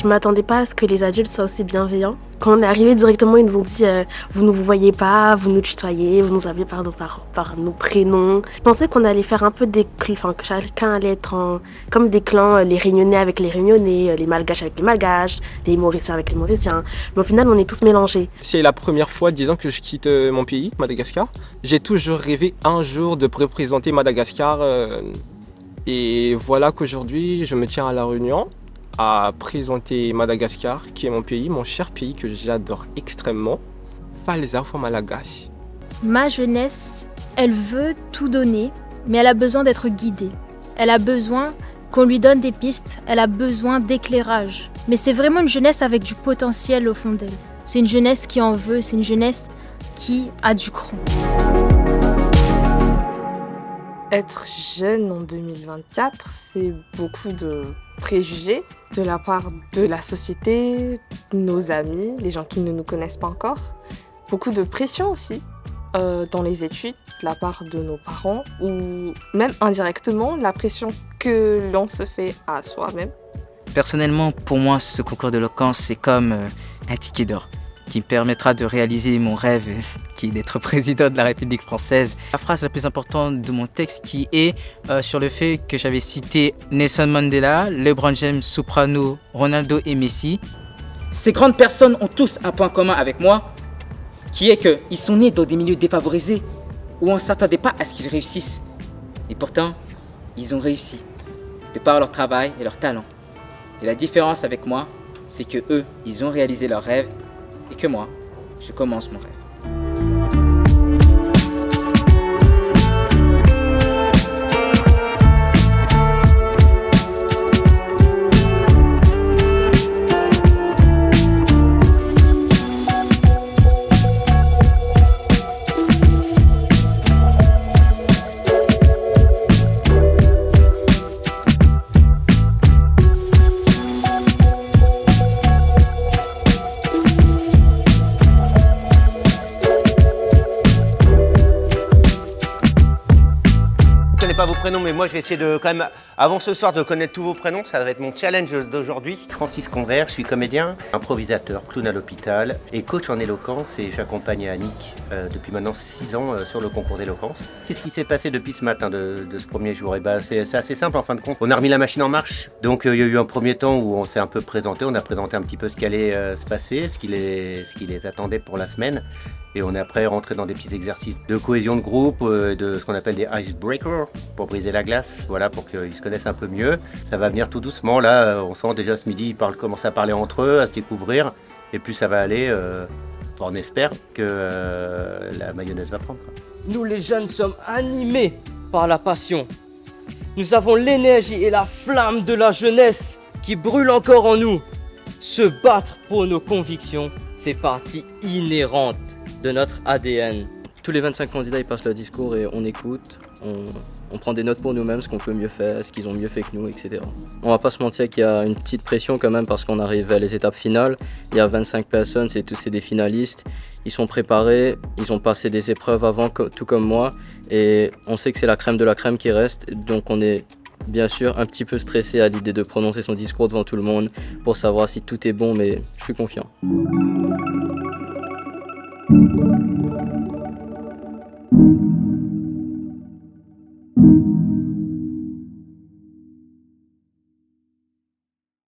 Je m'attendais pas à ce que les adultes soient aussi bienveillants. Quand on est arrivé directement, ils nous ont dit vous ne vous voyez pas, vous nous tutoyez, vous nous appelez par nos prénoms. Je pensais qu'on allait faire un peu que chacun allait être comme des clans, les Réunionnais avec les Réunionnais, les Malgaches avec les Malgaches, les Mauriciens avec les Mauriciens. Mais au final, on est tous mélangés. C'est la première fois, disons, que je quitte mon pays, Madagascar. J'ai toujours rêvé un jour de représenter Madagascar. Et voilà qu'aujourd'hui, je me tiens à La Réunion à présenter Madagascar, qui est mon pays, mon cher pays que j'adore extrêmement. Falza Malagasy. Ma jeunesse, elle veut tout donner, mais elle a besoin d'être guidée. Elle a besoin qu'on lui donne des pistes, elle a besoin d'éclairage. Mais c'est vraiment une jeunesse avec du potentiel au fond d'elle. C'est une jeunesse qui en veut, c'est une jeunesse qui a du cran. Être jeune en 2024, c'est beaucoup de préjugés de la part de la société, nos amis, les gens qui ne nous connaissent pas encore. Beaucoup de pression aussi dans les études de la part de nos parents ou même indirectement la pression que l'on se fait à soi-même. Personnellement, pour moi, ce concours d'éloquence, c'est comme un ticket d'or qui me permettra de réaliser mon rêve qui est d'être président de la République française. La phrase la plus importante de mon texte qui est sur le fait que j'avais cité Nelson Mandela, LeBron James, Soprano, Ronaldo et Messi. Ces grandes personnes ont tous un point commun avec moi, qui est qu'ils sont nés dans des milieux défavorisés où on ne s'attendait pas à ce qu'ils réussissent. Et pourtant, ils ont réussi, de par leur travail et leur talent. Et la différence avec moi, c'est que eux, ils ont réalisé leurs rêves et que moi, je commence mon rêve. Pas vos prénoms, mais moi je vais essayer de quand même, avant ce soir, de connaître tous vos prénoms. Ça va être mon challenge d'aujourd'hui. Francis Convert, je suis comédien, improvisateur, clown à l'hôpital et coach en éloquence, et j'accompagne Annick depuis maintenant 6 ans sur le concours d'éloquence. Qu'est-ce qui s'est passé depuis ce matin de ce premier jour? Et ben, c'est assez simple en fin de compte. On a remis la machine en marche, donc il y a eu un premier temps où on s'est un peu présenté, on a présenté un petit peu ce qui allait se passer, ce qui les attendait pour la semaine. Et on est après rentré dans des petits exercices de cohésion de groupe, de ce qu'on appelle des icebreakers, pour briser la glace, voilà, pour qu'ils se connaissent un peu mieux. Ça va venir tout doucement, là, on sent déjà ce midi, ils commencent à parler entre eux, à se découvrir, et plus ça va aller, on espère que la mayonnaise va prendre, quoi. Nous les jeunes sommes animés par la passion. Nous avons l'énergie et la flamme de la jeunesse qui brûle encore en nous. Se battre pour nos convictions fait partie inhérente de notre ADN. Tous les 25 candidats ils passent leur discours et on écoute, on prend des notes pour nous-mêmes, ce qu'on peut mieux faire, ce qu'ils ont mieux fait que nous, etc. On va pas se mentir qu'il y a une petite pression quand même parce qu'on arrive vers les étapes finales. Il y a 25 personnes, c'est tous des finalistes. Ils sont préparés, ils ont passé des épreuves avant, tout comme moi. Et on sait que c'est la crème de la crème qui reste, donc on est bien sûr un petit peu stressé à l'idée de prononcer son discours devant tout le monde pour savoir si tout est bon, mais je suis confiant.